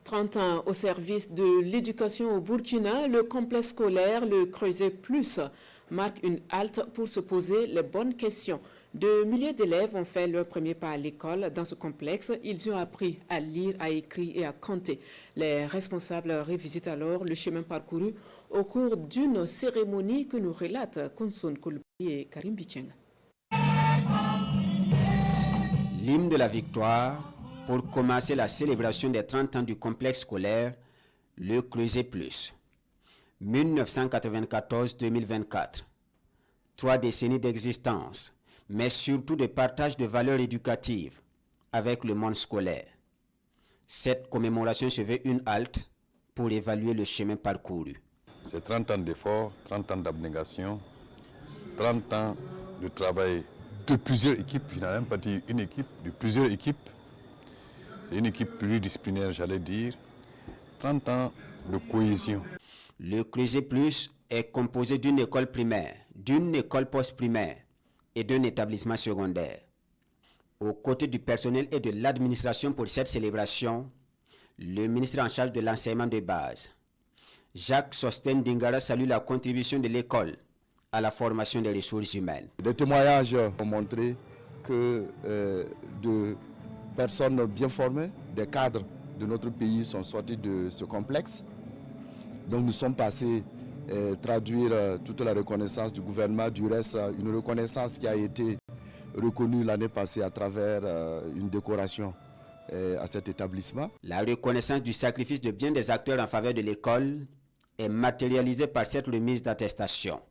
30 ans au service de l'éducation au Burkina, le complexe scolaire, le Creuset Plus, marque une halte pour se poser les bonnes questions. De milliers d'élèves ont fait leur premier pas à l'école. Dans ce complexe, ils ont appris à lire, à écrire et à compter. Les responsables revisitent alors le chemin parcouru au cours d'une cérémonie que nous relatent Konson Koulbi et Karim Bicheng. L'hymne de la victoire pour commencer la célébration des 30 ans du complexe scolaire, le Creuset Plus. 1994-2024. 3 décennies d'existence, mais surtout de partage de valeurs éducatives avec le monde scolaire. Cette commémoration se veut une halte pour évaluer le chemin parcouru. C'est 30 ans d'efforts, 30 ans d'abnégation, 30 ans de travail de plusieurs équipes, je n'ai même pas dit une équipe, de plusieurs équipes. C'est une équipe pluridisciplinaire, j'allais dire. 30 ans de cohésion. Le Creuset Plus est composé d'une école primaire, d'une école post-primaire et d'un établissement secondaire. Aux côtés du personnel et de l'administration pour cette célébration, le ministre en charge de l'enseignement de base, Jacques Sosten Dingara, salue la contribution de l'école à la formation des ressources humaines. Les témoignages ont montré que de personnes bien formées, des cadres de notre pays sont sortis de ce complexe. Donc nous sommes passés traduire toute la reconnaissance du gouvernement, du reste une reconnaissance qui a été reconnue l'année passée à travers une décoration à cet établissement. La reconnaissance du sacrifice de bien des acteurs en faveur de l'école est matérialisée par cette remise d'attestation.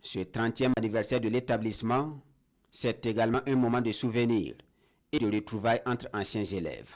Ce 30e anniversaire de l'établissement, c'est également un moment de souvenir et de retrouvailles entre anciens élèves.